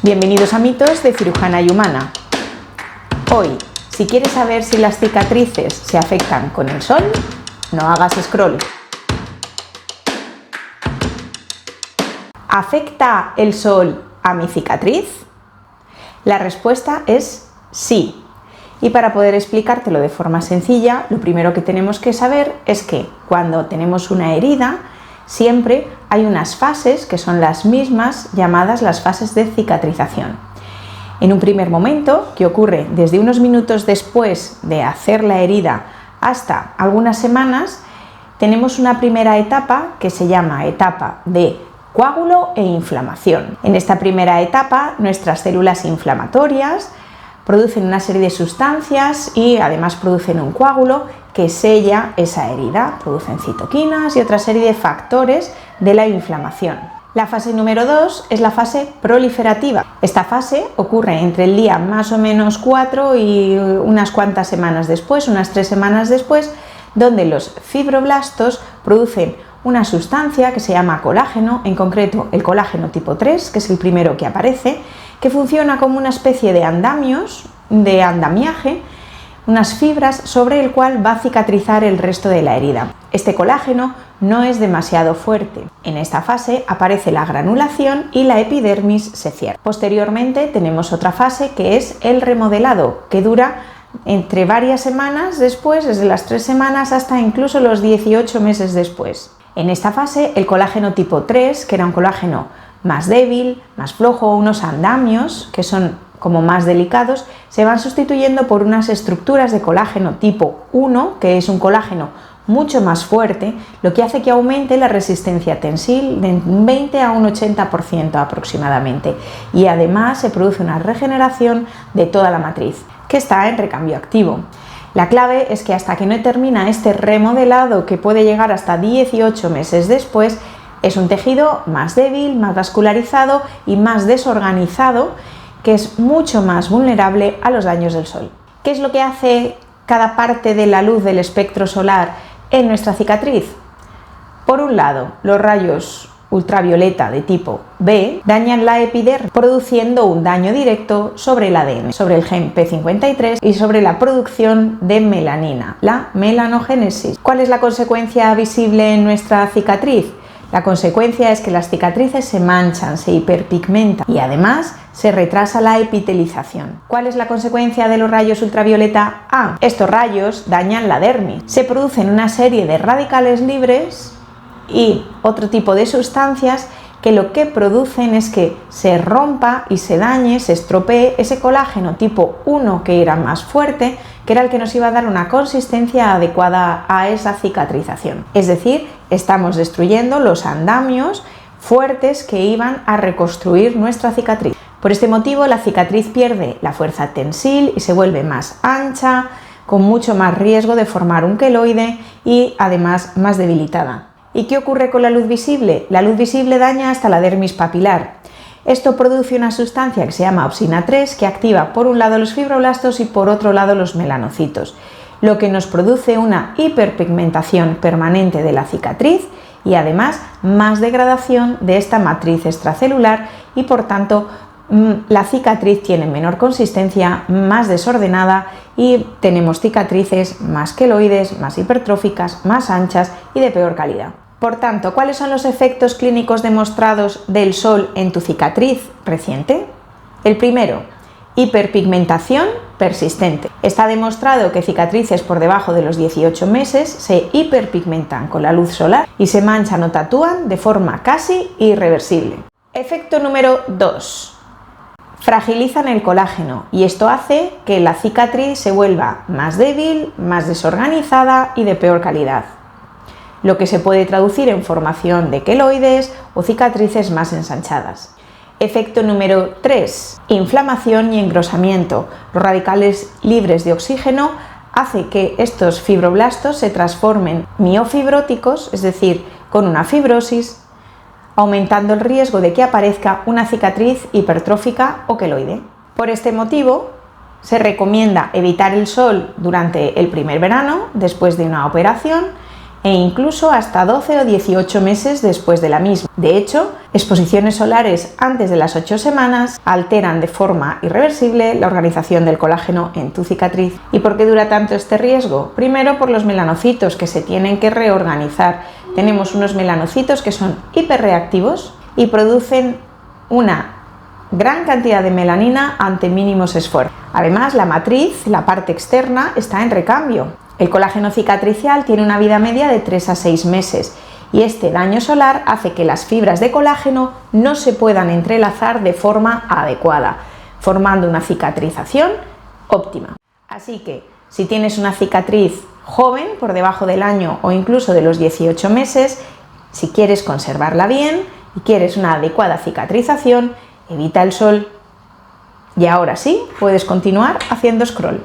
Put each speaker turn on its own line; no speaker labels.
Bienvenidos a Mitos de Cirujana y Humana. Hoy, si quieres saber si las cicatrices se afectan con el sol, no hagas scroll. ¿Afecta el sol a mi cicatriz? La respuesta es sí. Y para poder explicártelo de forma sencilla, lo primero que tenemos que saber es que cuando tenemos una herida, siempre hay unas fases que son las mismas, llamadas las fases de cicatrización. En un primer momento, que ocurre desde unos minutos después de hacer la herida hasta algunas semanas, tenemos una primera etapa que se llama etapa de coágulo e inflamación. En esta primera etapa, nuestras células inflamatorias producen una serie de sustancias y además producen un coágulo que sella esa herida, producen citoquinas y otra serie de factores de la inflamación. La fase número 2 es la fase proliferativa. Esta fase ocurre entre el día más o menos 4 y unas cuantas semanas después, unas 3 semanas después, donde los fibroblastos producen una sustancia que se llama colágeno, en concreto el colágeno tipo 3, que es el primero que aparece, que funciona como una especie de andamios, de andamiaje, unas fibras sobre el cual va a cicatrizar el resto de la herida. Este colágeno no es demasiado fuerte. En esta fase aparece la granulación y la epidermis se cierra. Posteriormente tenemos otra fase que es el remodelado, que dura entre varias semanas después, desde las 3 semanas hasta incluso los 18 meses después. En esta fase el colágeno tipo 3, que era un colágeno más débil, más flojo, unos andamios que son como más delicados, se van sustituyendo por unas estructuras de colágeno tipo 1, que es un colágeno mucho más fuerte, lo que hace que aumente la resistencia tensil de un 20 a un 80% aproximadamente, y además se produce una regeneración de toda la matriz, que está en recambio activo. La clave es que hasta que no termina este remodelado, que puede llegar hasta 18 meses después, es un tejido más débil, más vascularizado y más desorganizado, que es mucho más vulnerable a los daños del sol. ¿Qué es lo que hace cada parte de la luz del espectro solar en nuestra cicatriz? Por un lado, los rayos ultravioleta de tipo B dañan la epidermis, produciendo un daño directo sobre el ADN, sobre el gen P53 y sobre la producción de melanina, la melanogénesis. ¿Cuál es la consecuencia visible en nuestra cicatriz? La consecuencia es que las cicatrices se manchan, se hiperpigmentan y además se retrasa la epitelización. ¿Cuál es la consecuencia de los rayos ultravioleta A? Estos rayos dañan la dermis. Se producen una serie de radicales libres y otro tipo de sustancias que lo que producen es que se rompa y se dañe, se estropee ese colágeno tipo 1 que era más fuerte, que era el que nos iba a dar una consistencia adecuada a esa cicatrización. Es decir, estamos destruyendo los andamios fuertes que iban a reconstruir nuestra cicatriz. Por este motivo, la cicatriz pierde la fuerza tensil y se vuelve más ancha, con mucho más riesgo de formar un queloide y además más debilitada. ¿Y qué ocurre con la luz visible? La luz visible daña hasta la dermis papilar. Esto produce una sustancia que se llama opsina 3, que activa por un lado los fibroblastos y por otro lado los melanocitos, lo que nos produce una hiperpigmentación permanente de la cicatriz y además más degradación de esta matriz extracelular y por tanto la cicatriz tiene menor consistencia, más desordenada y tenemos cicatrices más queloides, más hipertróficas, más anchas y de peor calidad. Por tanto, ¿cuáles son los efectos clínicos demostrados del sol en tu cicatriz reciente? El primero, hiperpigmentación persistente. Está demostrado que cicatrices por debajo de los 18 meses se hiperpigmentan con la luz solar y se manchan o tatúan de forma casi irreversible. Efecto número 2. Fragilizan el colágeno y esto hace que la cicatriz se vuelva más débil, más desorganizada y de peor calidad, lo que se puede traducir en formación de queloides o cicatrices más ensanchadas. Efecto número 3. Inflamación y engrosamiento. Los radicales libres de oxígeno hace que estos fibroblastos se transformen miofibróticos, es decir, con una fibrosis, aumentando el riesgo de que aparezca una cicatriz hipertrófica o queloide. Por este motivo, se recomienda evitar el sol durante el primer verano, después de una operación, e incluso hasta 12 o 18 meses después de la misma. De hecho, exposiciones solares antes de las 8 semanas alteran de forma irreversible la organización del colágeno en tu cicatriz. ¿Y por qué dura tanto este riesgo? Primero, por los melanocitos que se tienen que reorganizar. Tenemos unos melanocitos que son hiperreactivos y producen una gran cantidad de melanina ante mínimos esfuerzos. Además, la matriz, la parte externa, está en recambio. El colágeno cicatricial tiene una vida media de 3 a 6 meses y este daño solar hace que las fibras de colágeno no se puedan entrelazar de forma adecuada, formando una cicatrización óptima. Así que, si tienes una cicatriz joven, por debajo del año o incluso de los 18 meses, si quieres conservarla bien y quieres una adecuada cicatrización, evita el sol. Y ahora sí, puedes continuar haciendo scroll.